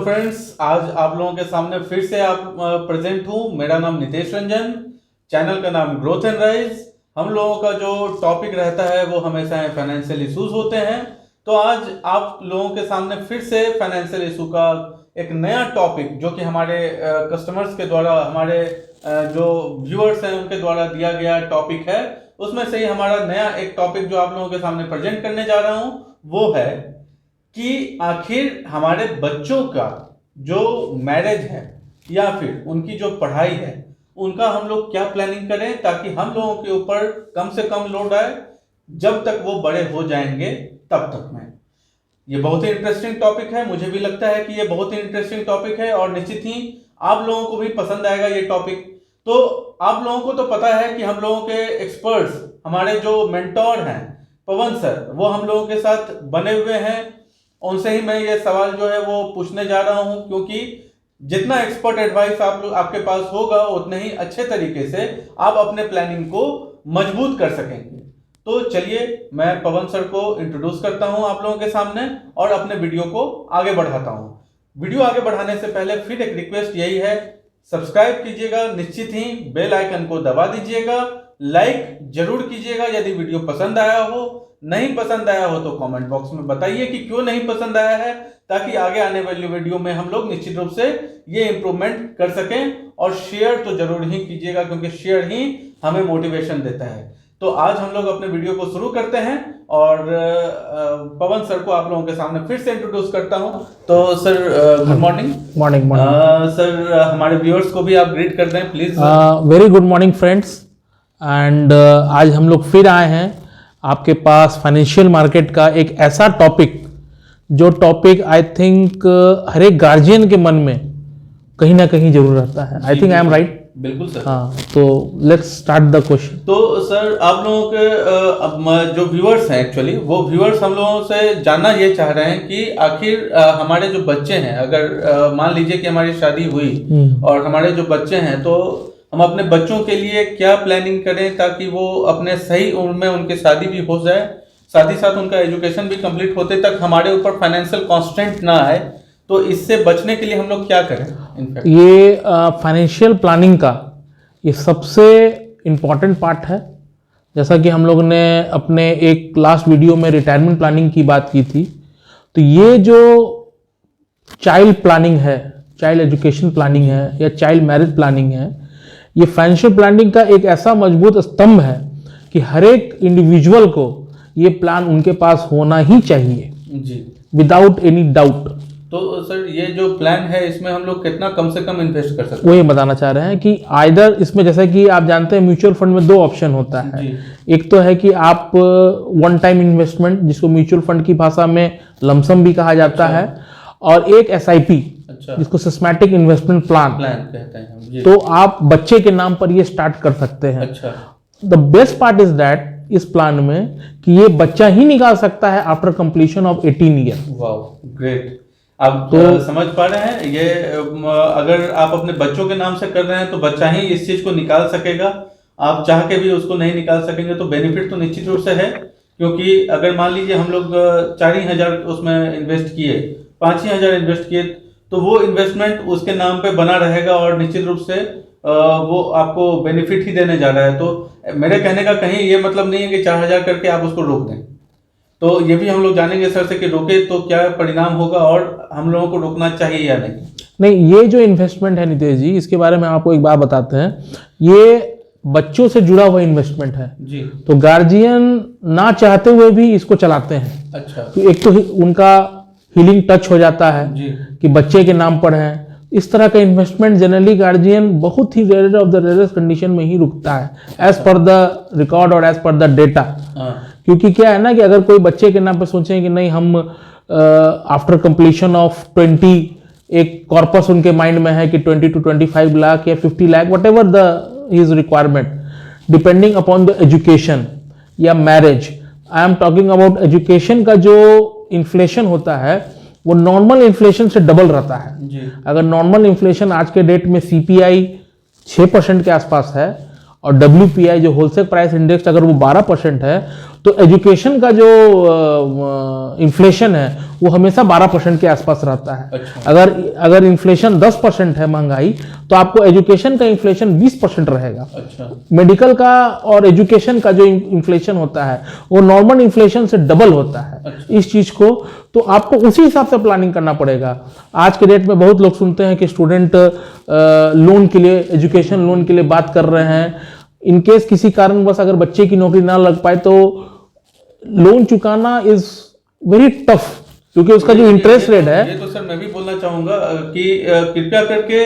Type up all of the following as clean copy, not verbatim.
Friends, आज आप लोगों के सामने फिर से आप प्रेजेंट हूँ। मेरा नाम नितेश रंजन, चैनल का नाम ग्रोथ एंड राइज। हम लोगों का जो टॉपिक रहता है वो हमेशा फाइनेंशियल इश्यूज होते हैं। तो आज आप लोगों के सामने फिर से फाइनेंशियल इशू का एक नया टॉपिक जो कि हमारे कस्टमर्स के द्वारा, हमारे जो व्यूअर्स हैं उनके द्वारा दिया गया टॉपिक है, उसमें से ही हमारा नया एक टॉपिक जो आप लोगों के सामने प्रेजेंट करने जा रहा हूँ वो है कि आखिर हमारे बच्चों का जो मैरिज है या फिर उनकी जो पढ़ाई है उनका हम लोग क्या प्लानिंग करें ताकि हम लोगों के ऊपर कम से कम लोड आए जब तक वो बड़े हो जाएंगे तब तक में। ये बहुत ही इंटरेस्टिंग टॉपिक है, मुझे भी लगता है कि ये बहुत ही इंटरेस्टिंग टॉपिक है और निश्चित ही आप लोगों को भी पसंद आएगा ये टॉपिक। तो आप लोगों को तो पता है कि हम लोगों के एक्सपर्ट्स, हमारे जो मेंटोर हैं पवन सर, वो हम लोगों के साथ बने हुए हैं। उनसे ही मैं ये सवाल जो है वो पूछने जा रहा हूं, क्योंकि जितना एक्सपर्ट एडवाइस आपके पास होगा उतने ही अच्छे तरीके से आप अपने प्लानिंग को मजबूत कर सकेंगे। तो चलिए मैं पवन सर को इंट्रोड्यूस करता हूं आप लोगों के सामने और अपने वीडियो को आगे बढ़ाता हूं। वीडियो आगे बढ़ाने से पहले फिर एक रिक्वेस्ट यही है, सब्सक्राइब कीजिएगा, निश्चित ही बेल आइकन को दबा दीजिएगा, लाइक जरूर कीजिएगा यदि वीडियो पसंद आया हो। नहीं पसंद आया हो तो कमेंट बॉक्स में बताइए कि क्यों नहीं पसंद आया है, ताकि आगे आने वाली वीडियो में हम लोग निश्चित रूप से ये इंप्रूवमेंट कर सकें। और शेयर तो जरूर ही कीजिएगा क्योंकि शेयर ही हमें मोटिवेशन देता है। तो आज हम लोग अपने वीडियो को शुरू करते हैं और पवन सर को आप लोगों के सामने फिर से इंट्रोड्यूस करता हूं। तो sir good morning. Morning sir हमारे व्यूअर्स को भी आप ग्रीट कर दें please. Very good morning friends. And आज हम लोग फिर आए हैं आपके पास फाइनेंशियल मार्केट का एक ऐसा टॉपिक जो टॉपिक आई थिंक हर एक गार्जियन के मन में कहीं ना कहीं जरूर रहता है। I think I am right? बिल्कुल सर। हाँ, तो लेट्स स्टार्ट द क्वेश्चन। तो सर आप लोगों के जो व्यूअर्स हैं, एक्चुअली वो व्यूअर्स हम लोगों से जानना ये चाह रहे हैं कि आखिर हमारे जो बच्चे हैं, अगर मान लीजिए कि हमारी शादी हुई और हमारे जो बच्चे हैं, तो हम अपने बच्चों के लिए क्या प्लानिंग करें ताकि वो अपने सही उम्र में उनकी शादी भी हो जाए, साथ ही साथ उनका एजुकेशन भी कंप्लीट होते तक हमारे ऊपर फाइनेंशियल कॉन्स्टेंट ना आए। तो इससे बचने के लिए हम लोग क्या करें? इनफैक्ट ये फाइनेंशियल प्लानिंग का ये सबसे इम्पॉर्टेंट पार्ट है। जैसा कि हम लोग ने अपने एक लास्ट वीडियो में रिटायरमेंट प्लानिंग की बात की थी, तो ये जो चाइल्ड प्लानिंग है, चाइल्ड एजुकेशन प्लानिंग है या चाइल्ड मैरिज प्लानिंग है, ये फाइनेंशियल प्लानिंग का एक ऐसा मजबूत स्तंभ है कि हर एक इंडिविजुअल को ये प्लान उनके पास होना ही चाहिए जी, विदाउट एनी डाउट। तो सर ये जो प्लान है इसमें हम लोग कितना कम से कम इन्वेस्ट कर सकते हैं? वो ये बताना चाह रहे हैं कि आइदर इसमें, जैसा कि आप जानते हैं म्यूचुअल फंड में दो ऑप्शन होता है। एक तो है कि आप वन टाइम इन्वेस्टमेंट, जिसको म्यूचुअल फंड की भाषा में लमसम भी कहा जाता है, और एक SIP जिसको सिस्टमैटिक इन्वेस्टमेंट प्लान कहते हैं। तो आप बच्चे के नाम पर ये स्टार्ट कर सकते हैं। अच्छा। The best part is that इस प्लान में कि ये बच्चा ही निकाल सकता है after completion of 18 year. Wow, great. आप तो समझ पा रहे हैं, ये अगर आप अपने बच्चों के नाम से कर रहे हैं तो बच्चा ही इस चीज को निकाल सकेगा। आप चाह के भी उसको नहीं निकाल सकेंगे। तो बेनिफिट तो निश्चित रूप से है, क्योंकि अगर मान लीजिए हम लोग 4 ही हजार उसमें इन्वेस्ट किए, 5 ही हजार इन्वेस्ट किए, तो वो इन्वेस्टमेंट उसके नाम पे बना रहेगा और निश्चित रूप से वो आपको बेनिफिट ही देने जा रहा है। तो मेरे कहने का कहीं ये मतलब नहीं है कि 4,000 करके आप उसको रोक दें। तो ये भी हम लोग जानेंगे सर से कि रोके तो क्या परिणाम होगा और हम लोगों को रोकना चाहिए या नहीं। ये जो इन्वेस्टमेंट है नितेश जी, इसके बारे में आपको एक बात बताते हैं। ये बच्चों से जुड़ा हुआ इन्वेस्टमेंट है जी। तो गार्जियन ना चाहते हुए भी इसको चलाते हैं। अच्छा। तो एक तो उनका हीलिंग टच हो जाता है जी, कि बच्चे के नाम पर है। इस तरह का इन्वेस्टमेंट जनरली गार्जियन बहुत ही rare of the rarest condition में ही रुकता है, एज पर द रिकॉर्ड और एज पर द डेटा। क्योंकि क्या है ना कि अगर कोई बच्चे के नाम पे सोचें कि नहीं, हम आफ्टर कंप्लीशन ऑफ 20, एक कॉर्पस उनके माइंड में है कि 20 to 25 लाख या 50 lakh, whatever the his requirement, depending upon the education या marriage. I am talking about education का जो इन्फ्लेशन होता है वो नॉर्मल इन्फ्लेशन से डबल रहता है जी। अगर नॉर्मल इन्फ्लेशन आज के डेट में CPI 6% के आसपास है और WPI जो होलसेल प्राइस इंडेक्स अगर वो 12% है, तो एजुकेशन का जो इन्फ्लेशन है वो हमेशा 12% के आसपास रहता है। अच्छा। अगर इन्फ्लेशन 10% है महंगाई, तो आपको एजुकेशन का इन्फ्लेशन 20% रहेगा। अच्छा। मेडिकल का और एजुकेशन का जो इन्फ्लेशन होता है वो नॉर्मल इन्फ्लेशन से डबल होता है। अच्छा। इस चीज को तो आपको उसी हिसाब से प्लानिंग करना पड़ेगा। आज के डेट में बहुत लोग सुनते हैं कि स्टूडेंट लोन के लिए, एजुकेशन लोन के लिए बात कर रहे हैं। इनकेस किसी कारणवश अगर बच्चे की नौकरी ना लग पाए तो लोन चुकाना इज वेरी टफ, क्योंकि उसका जो इंटरेस्ट रेट है। ये तो सर मैं भी बोलना चाहूंगा कि कृपया करके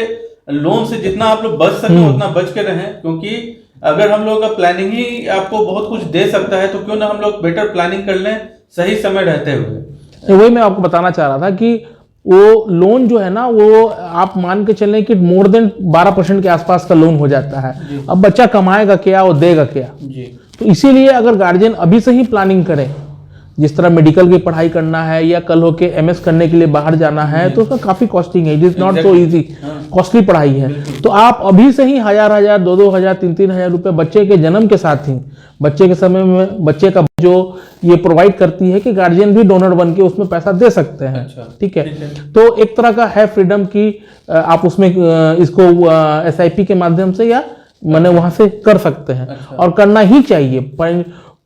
लोन से जितना आप लोग बच सकें उतना बच के रहें, क्योंकि अगर हम लोग का प्लानिंग ही आपको बहुत कुछ दे सकता है तो क्यों ना हम लोग बेटर प्लानिंग कर लें सही समय रहते हुए। वही मैं आपको बताना चाह रहा था कि वो लोन जो है ना, वो आप मान के चलें कि मोर देन 12% के आसपास का लोन हो जाता है। अब बच्चा कमाएगा क्या, वो देगा क्या जी। तो इसीलिए अगर गार्जियन अभी से ही प्लानिंग करें, जिस तरह मेडिकल की पढ़ाई करना है या कल होके MS करने के लिए बाहर जाना है, तो उसका काफी कॉस्टिंग है, it is not so easy, costly पढ़ाई है। तो आप अभी से ही 1000-1000, 2000, 3000 रुपए बच्चे के जन्म के साथ ही, बच्चे के समय में बच्चे का जो ये प्रोवाइड करती है कि गार्जियन भी डोनर बन के उसमें पैसा दे सकते हैं। अच्छा, ठीक है। तो एक तरह का है फ्रीडम की आप उसमें इसको SIP के माध्यम से या मैंने वहां से कर सकते हैं। अच्छा। और करना ही चाहिए,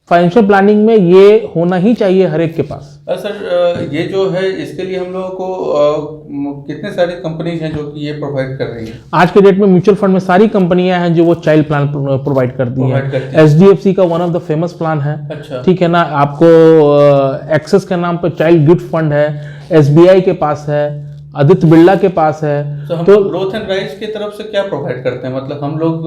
फाइनेंशियल प्लानिंग में ये होना ही चाहिए हर एक के पास। सर ये जो है इसके लिए हम लोगों को कितने सारी कंपनीज हैं जो कि ये प्रोवाइड कर रही हैं? आज के डेट में म्यूचुअल फंड में सारी कंपनियां हैं जो वो चाइल्ड प्लान प्रोवाइड करती हैं। SDFC का one of the famous plan है। अच्छा। ठीक है ना। आपको एक्सेस के नाम पर चाइल्ड गिफ्ट फंड है, SBI के पास है, आदित्य बिरला के पास है। तो ग्रोथ एंड राइज की तरफ से क्या प्रोवाइड करते हैं? मतलब हम लोग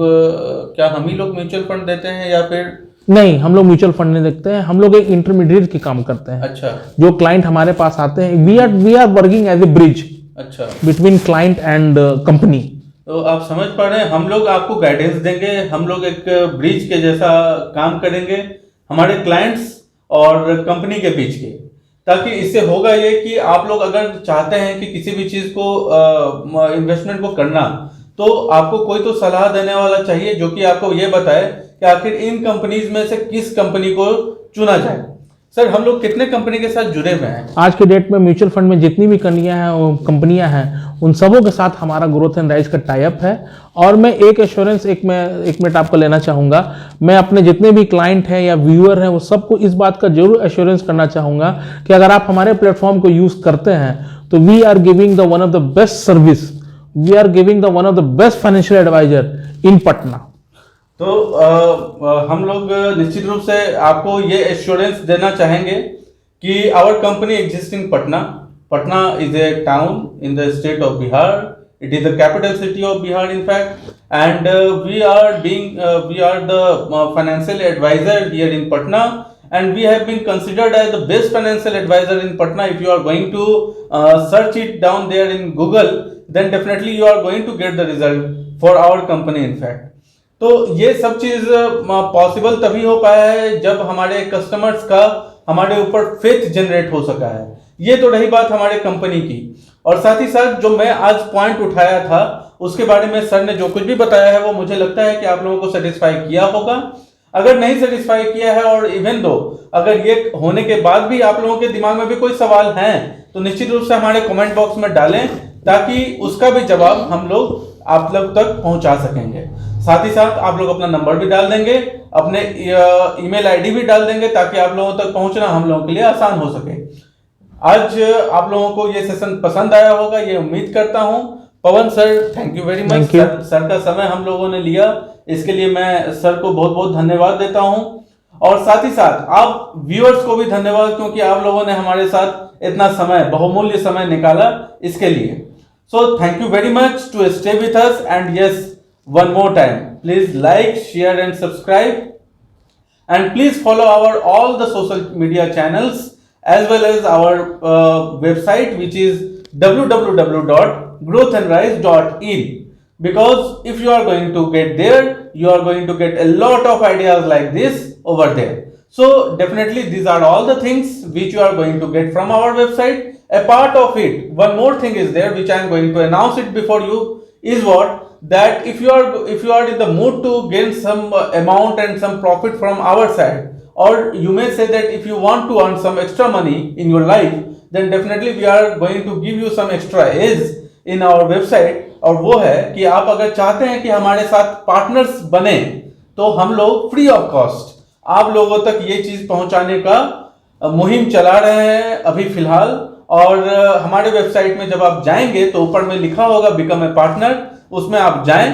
क्या हम ही लोग म्यूचुअल फंड देते हैं या फिर? नहीं, हम लोग म्यूचुअल फंड नहीं देखते हैं, हम लोग एक इंटरमीडिएट की काम करते हैं। अच्छा। जो क्लाइंट हमारे पास आते हैं, we are working as a bridge. अच्छा। Between client and company. तो आप समझ पा रहे हैं, हम लोग आपको गाइडेंस देंगे, हम लोग एक ब्रिज के जैसा काम करेंगे हमारे क्लाइंट्स और कंपनी के बीच के, ताकि इससे होगा ये कि आप लोग अगर चाहते हैं कि किसी भी चीज को इन्वेस्टमेंट को करना, तो आपको कोई तो सलाह देने वाला चाहिए जो कि आपको ये बताए कि आखिर इन कंपनीज में से किस कंपनी को चुना जाए। सर हम लोग कितने कंपनी के साथ जुड़े हुए हैं? आज के डेट में म्यूचुअल फंड में जितनी भी कंपनियां हैं उन सबों के साथ हमारा ग्रोथ एंड राइज का टाई अप है। और मैं एक एश्योरेंस एक मिनट आपको लेना चाहूंगा। मैं अपने जितने भी क्लाइंट हैं या व्यूअर हैं वो सबको इस बात का जरूर एश्योरेंस करना चाहूंगा कि अगर आप हमारे प्लेटफॉर्म को यूज करते हैं तो we are giving the one of the best service, we are giving the one of the best financial advisor in Patna. तो हम लोग निश्चित रूप से आपको ये एश्योरेंस देना चाहेंगे कि our company exist in Patna. Patna is a town in the state of Bihar. It is the capital city of Bihar in fact, and we are the financial adviser here in Patna, and we have been considered as the best financial advisor in Patna. If you are going to search it down there in Google, then definitely you are going to get the result for our company in fact. तो ये सब चीज possible तभी हो पाया है जब हमारे कस्टमर्स का हमारे ऊपर फेथ जनरेट हो सका है। ये तो रही बात हमारे कंपनी की, और साथ ही साथ जो मैं आज पॉइंट उठाया था उसके बारे में सर ने जो कुछ भी बताया है वो मुझे लगता है कि आप लोगों को सेटिस्फाई किया होगा। अगर नहीं सेटिस्फाई किया है और इवन दो अगर ये होने के बाद भी आप लोगों के दिमाग में भी कोई सवाल हैं तो निश्चित रूप से हमारे कमेंट बॉक्स में डालें, ताकि उसका भी जवाब हम लोग आप लोग तक पहुंचा सकेंगे। साथ ही साथ आप लोग अपना नंबर भी डाल देंगे, अपने ईमेल आईडी भी डाल देंगे, ताकि आप लोगों तक पहुंचना हम लोगों के लिए आसान हो सके। आज आप लोगों को ये सेशन पसंद आया होगा ये उम्मीद करता हूं। Pawan sir thank you very much. Sir का समय हम लोगों ने लिया, इसके लिए मैं सर को बहुत बहुत धन्यवाद देता हूं, और साथ ही साथ आप व्यूअर्स को भी धन्यवाद, क्योंकि आप लोगों ने हमारे साथ इतना समय, बहुमूल्य समय निकाला इसके लिए। So thank you very much to stay with us, and yes one more time please like, share and subscribe, and please follow our all the social media channels as well as our website, which is www.growthandrise.in, because if you are going to get there you are going to get a lot of ideas like this over there. So definitely these are all the things which you are going to get from our website. A part of it, one more thing is there which I am going to announce it before you, is what that if you are in the mood to gain some amount and some profit from our side, or you may say that if you want to earn some extra money in your life, then definitely we are going to give you some extra edge in our website. और वो है कि आप अगर चाहते हैं कि हमारे साथ पार्टनर्स बने, तो हम लोग फ्री ऑफ कॉस्ट आप लोगों तक ये चीज पहुंचाने का मुहिम चला रहे हैं अभी फिलहाल। और हमारे वेबसाइट में जब आप जाएंगे तो ऊपर में लिखा होगा बिकम ए पार्टनर, उसमें आप जाएं,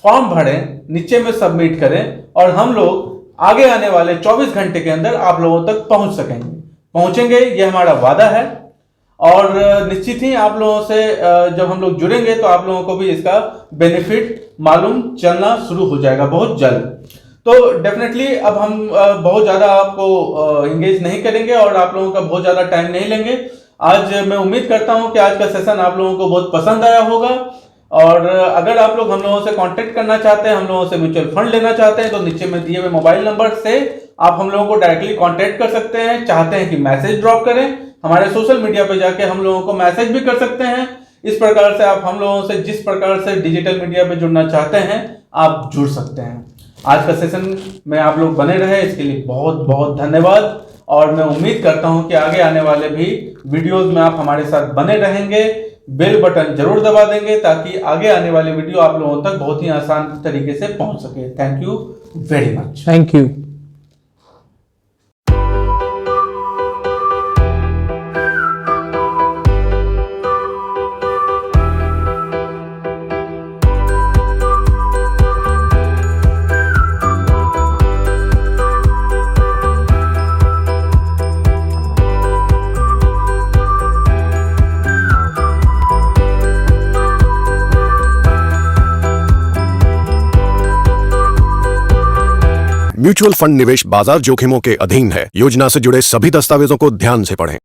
फॉर्म भरें, नीचे में सबमिट करें और हम लोग आगे आने वाले 24 घंटे के अंदर आप लोगों तक पहुंचेंगे, ये हमारा वादा है। और निश्चित ही आप लोगों से जब हम लोग जुड़ेंगे तो आप लोगों को भी इसका बेनिफिट मालूम चलना शुरू हो जाएगा बहुत जल्द। तो डेफिनेटली अब हम बहुत ज़्यादा आपको इंगेज नहीं करेंगे और आप लोगों का बहुत ज़्यादा टाइम नहीं लेंगे। आज मैं उम्मीद करता हूं कि आज का सेशन आप लोगों को बहुत पसंद आया होगा। और अगर आप लोग हम लोगों से कांटेक्ट करना चाहते हैं, हम लोगों से म्यूचुअल फंड लेना चाहते हैं, तो नीचे में दिए हुए मोबाइल नंबर से आप हम लोगों को डायरेक्टली कांटेक्ट कर सकते हैं। चाहते हैं कि मैसेज ड्रॉप करें, हमारे सोशल मीडिया पे जाके हम लोगों को मैसेज भी कर सकते हैं। इस प्रकार से आप हम लोगों से जिस प्रकार से डिजिटल मीडिया पे जुड़ना चाहते हैं आप जुड़ सकते हैं। आज का सेशन में आप लोग बने रहे, इसके लिए बहुत बहुत धन्यवाद। और मैं उम्मीद करता हूं कि आगे आने वाले भी वीडियोस में आप हमारे साथ बने रहेंगे। बेल बटन जरूर दबा देंगे ताकि आगे आने वाले वीडियो आप लोगों तक बहुत ही आसान तरीके से पहुंच सके। Thank you very much. Thank you. Mutual fund निवेश बाजार जोखिमों के अधीन है। योजना से जुड़े सभी दस्तावेजों को ध्यान से पढ़ें।